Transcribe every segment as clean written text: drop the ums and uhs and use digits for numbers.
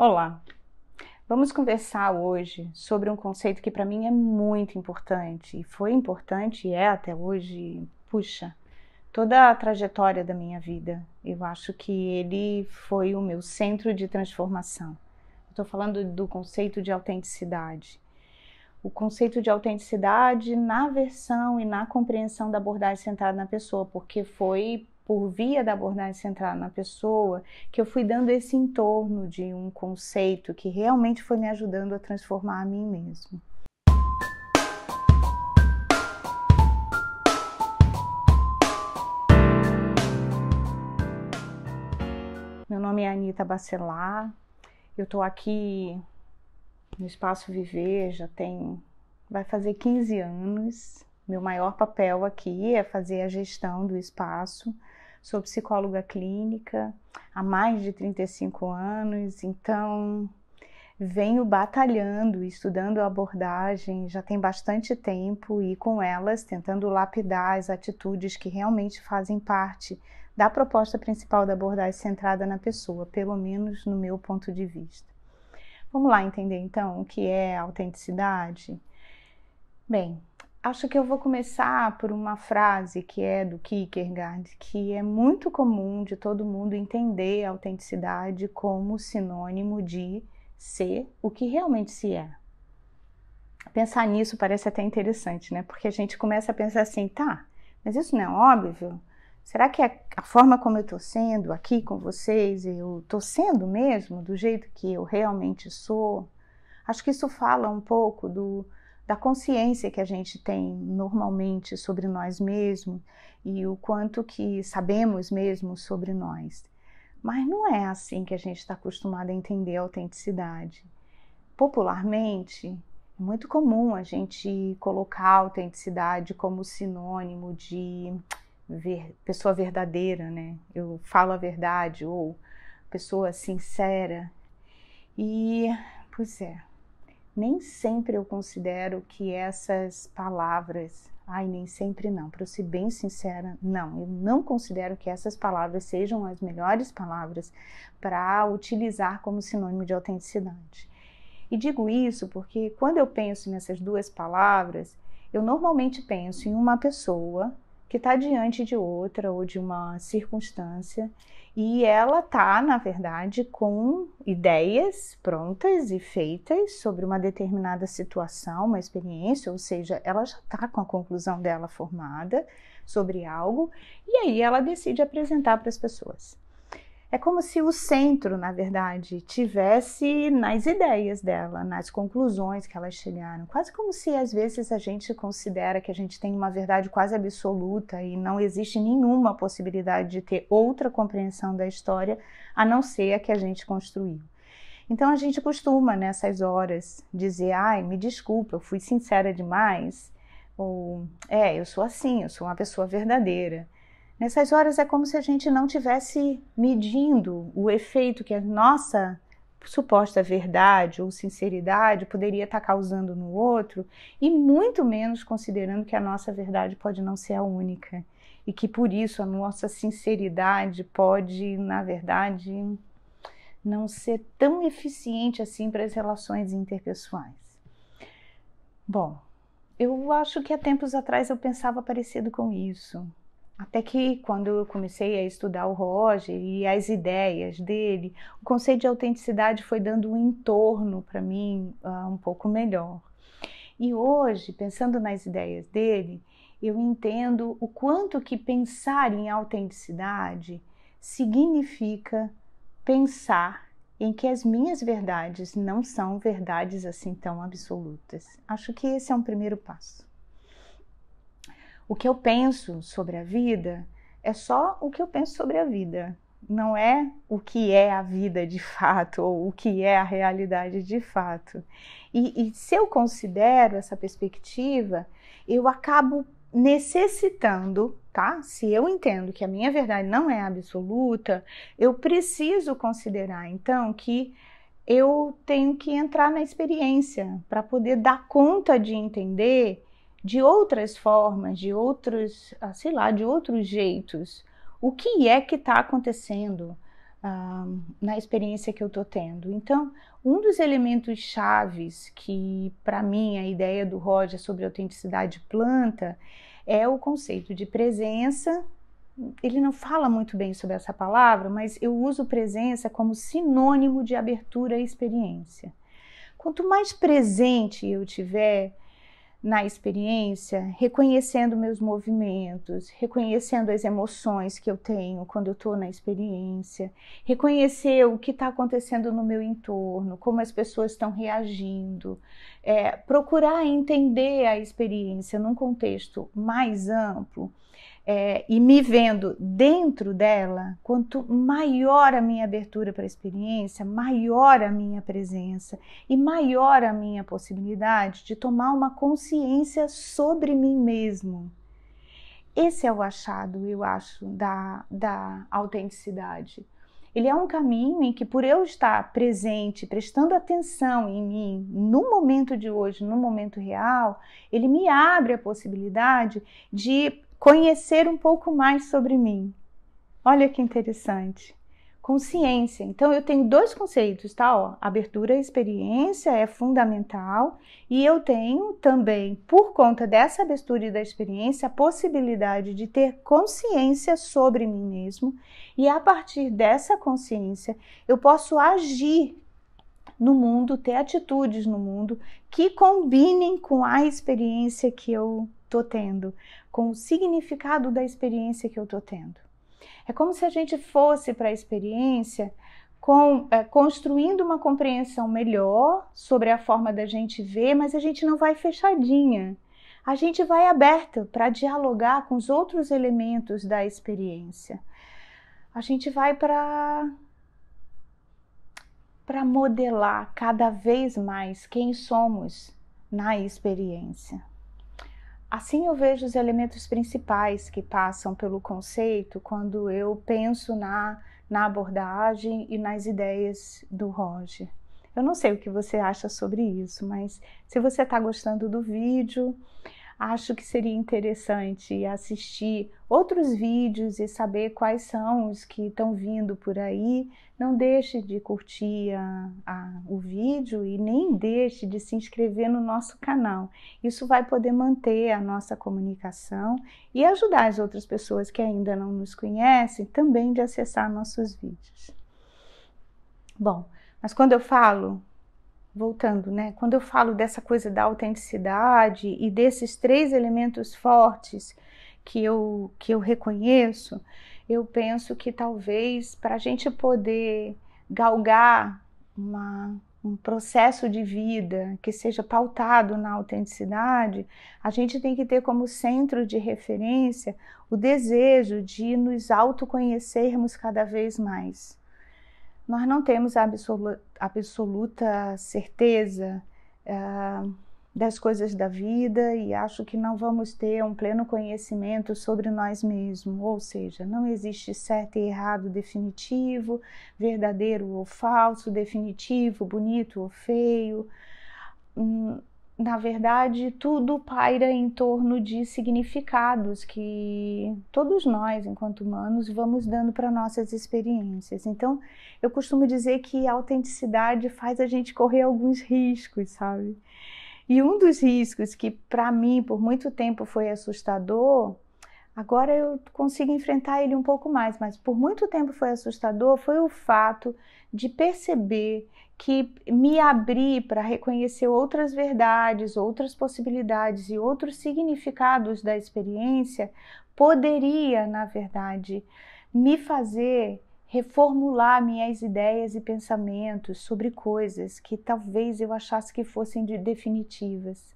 Olá, vamos conversar hoje sobre um conceito que para mim é muito importante, e foi importante e é até hoje, puxa, toda a trajetória da minha vida. Eu acho que ele foi o meu centro de transformação. Estou falando do conceito de autenticidade. O conceito de autenticidade na versão e na compreensão da abordagem centrada na pessoa, porque foi por via da abordagem centrada na pessoa que eu fui dando esse entorno de um conceito que realmente foi me ajudando a transformar a mim mesmo. Meu nome é Anita Bacelar, eu estou aqui no Espaço Viver vai fazer 15 anos. Meu maior papel aqui é fazer a gestão do espaço. Sou psicóloga clínica há mais de 35 anos, então venho batalhando, estudando a abordagem já tem bastante tempo e com elas tentando lapidar as atitudes que realmente fazem parte da proposta principal da abordagem centrada na pessoa, pelo menos no meu ponto de vista. Vamos lá entender então o que é autenticidade? Bem, acho que eu vou começar por uma frase que é do Kierkegaard, que é muito comum de todo mundo entender a autenticidade como sinônimo de ser o que realmente se é. Pensar nisso parece até interessante, né? Porque a gente começa a pensar assim, tá, mas isso não é óbvio? Será que a forma como eu estou sendo aqui com vocês, eu estou sendo mesmo do jeito que eu realmente sou? Acho que isso fala um pouco da consciência que a gente tem normalmente sobre nós mesmos e o quanto que sabemos mesmo sobre nós. Mas não é assim que a gente está acostumado a entender a autenticidade. Popularmente, é muito comum a gente colocar a autenticidade como sinônimo de pessoa verdadeira, né? Eu falo a verdade, ou pessoa sincera. E, pois é, nem sempre eu considero que essas palavras, nem sempre não, para eu ser bem sincera, não, eu não considero que essas palavras sejam as melhores palavras para utilizar como sinônimo de autenticidade. E digo isso porque quando eu penso nessas duas palavras, eu normalmente penso em uma pessoa que está diante de outra ou de uma circunstância e ela está, na verdade, com ideias prontas e feitas sobre uma determinada situação, uma experiência, ou seja, ela já está com a conclusão dela formada sobre algo e aí ela decide apresentar para as pessoas. É como se o centro, na verdade, tivesse nas ideias dela, nas conclusões que elas chegaram. Quase como se, às vezes, a gente considera que a gente tem uma verdade quase absoluta e não existe nenhuma possibilidade de ter outra compreensão da história, a não ser a que a gente construiu. Então, a gente costuma, nessas horas, dizer, me desculpa, eu fui sincera demais, ou, eu sou assim, eu sou uma pessoa verdadeira. Nessas horas é como se a gente não tivesse medindo o efeito que a nossa suposta verdade ou sinceridade poderia estar causando no outro e muito menos considerando que a nossa verdade pode não ser a única e que por isso a nossa sinceridade pode, na verdade, não ser tão eficiente assim para as relações interpessoais. Bom, eu acho que há tempos atrás eu pensava parecido com isso. Até que quando eu comecei a estudar o Roger e as ideias dele, o conceito de autenticidade foi dando um entorno para mim um pouco melhor. E hoje, pensando nas ideias dele, eu entendo o quanto que pensar em autenticidade significa pensar em que as minhas verdades não são verdades assim tão absolutas. Acho que esse é um primeiro passo. O que eu penso sobre a vida é só o que eu penso sobre a vida. Não é o que é a vida de fato ou o que é a realidade de fato. E se eu considero essa perspectiva, eu acabo necessitando, tá? Se eu entendo que a minha verdade não é absoluta, eu preciso considerar então que eu tenho que entrar na experiência para poder dar conta de entender de outras formas, de outros, de outros jeitos, o que é que está acontecendo? na experiência que eu estou tendo. Então, um dos elementos chaves que, para mim, a ideia do Roger sobre autenticidade planta é o conceito de presença. Ele não fala muito bem sobre essa palavra, mas eu uso presença como sinônimo de abertura à experiência. Quanto mais presente eu tiver na experiência, reconhecendo meus movimentos, reconhecendo as emoções que eu tenho quando eu estou na experiência, reconhecer o que está acontecendo no meu entorno, como as pessoas estão reagindo, procurar entender a experiência num contexto mais amplo, e me vendo dentro dela, quanto maior a minha abertura para a experiência, maior a minha presença e maior a minha possibilidade de tomar uma consciência sobre mim mesmo. Esse é o achado, eu acho, da autenticidade. Ele é um caminho em que, por eu estar presente, prestando atenção em mim, no momento de hoje, no momento real, ele me abre a possibilidade de conhecer um pouco mais sobre mim. Olha que interessante. Consciência. Então, eu tenho dois conceitos, tá? Abertura à experiência é fundamental e eu tenho também, por conta dessa abertura e da experiência, a possibilidade de ter consciência sobre mim mesmo e, a partir dessa consciência, eu posso agir no mundo, ter atitudes no mundo que combinem com a experiência que eu estou tendo, com o significado da experiência que eu estou tendo. É como se a gente fosse para a experiência construindo uma compreensão melhor sobre a forma da gente ver, mas a gente não vai fechadinha. A gente vai aberta para dialogar com os outros elementos da experiência. A gente vai para modelar cada vez mais quem somos na experiência. Assim eu vejo os elementos principais que passam pelo conceito quando eu penso na abordagem e nas ideias do Roger. Eu não sei o que você acha sobre isso, mas se você está gostando do vídeo, acho que seria interessante assistir outros vídeos e saber quais são os que estão vindo por aí. Não deixe de curtir o vídeo e nem deixe de se inscrever no nosso canal. Isso vai poder manter a nossa comunicação e ajudar as outras pessoas que ainda não nos conhecem também de acessar nossos vídeos. Bom, mas quando eu falo, voltando, né? Quando eu falo dessa coisa da autenticidade e desses três elementos fortes que eu reconheço, eu penso que talvez para a gente poder galgar um processo de vida que seja pautado na autenticidade, a gente tem que ter como centro de referência o desejo de nos autoconhecermos cada vez mais. Nós não temos a absoluta certeza das coisas da vida e acho que não vamos ter um pleno conhecimento sobre nós mesmos, ou seja, não existe certo e errado definitivo, verdadeiro ou falso, definitivo, bonito ou feio. Na verdade, tudo paira em torno de significados que todos nós, enquanto humanos, vamos dando para nossas experiências. Então, eu costumo dizer que a autenticidade faz a gente correr alguns riscos, sabe? E um dos riscos que, para mim, por muito tempo foi assustador, agora eu consigo enfrentar ele um pouco mais, mas por muito tempo foi assustador, foi o fato de perceber que me abrir para reconhecer outras verdades, outras possibilidades e outros significados da experiência poderia, na verdade, me fazer reformular minhas ideias e pensamentos sobre coisas que talvez eu achasse que fossem definitivas.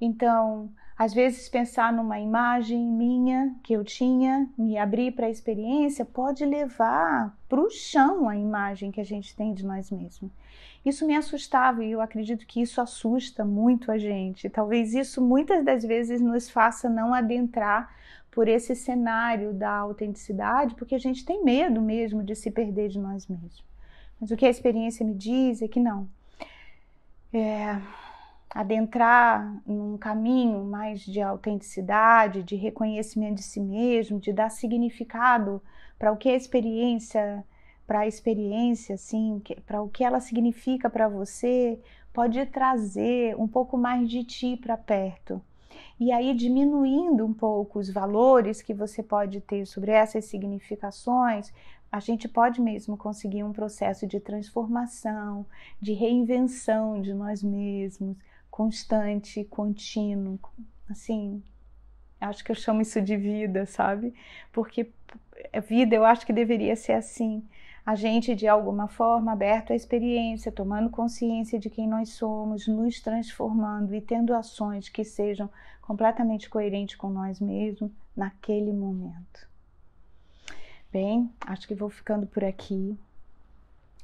Então, às vezes pensar numa imagem minha que eu tinha, me abrir para a experiência, pode levar para o chão a imagem que a gente tem de nós mesmos. Isso me assustava e eu acredito que isso assusta muito a gente. Talvez isso muitas das vezes nos faça não adentrar por esse cenário da autenticidade, porque a gente tem medo mesmo de se perder de nós mesmos. Mas o que a experiência me diz é que não. Adentrar num caminho mais de autenticidade, de reconhecimento de si mesmo, de dar significado para o que a experiência para a experiência, assim, para o que ela significa para você, pode trazer um pouco mais de ti para perto. E aí, diminuindo um pouco os valores que você pode ter sobre essas significações, a gente pode mesmo conseguir um processo de transformação, de reinvenção de nós mesmos, constante, contínuo, assim, acho que eu chamo isso de vida, sabe? Porque a vida eu acho que deveria ser assim, a gente de alguma forma aberto à experiência, tomando consciência de quem nós somos, nos transformando e tendo ações que sejam completamente coerentes com nós mesmos naquele momento. Bem, acho que vou ficando por aqui.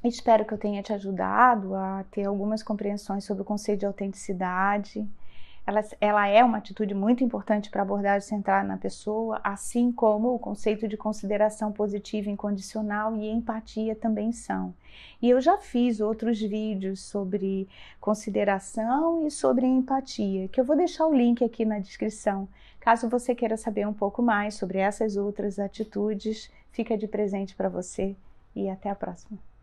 Espero que eu tenha te ajudado a ter algumas compreensões sobre o conceito de autenticidade. Ela é uma atitude muito importante para a abordagem centrada na pessoa, assim como o conceito de consideração positiva incondicional e empatia também são. E eu já fiz outros vídeos sobre consideração e sobre empatia, que eu vou deixar o link aqui na descrição. Caso você queira saber um pouco mais sobre essas outras atitudes, fica de presente para você e até a próxima.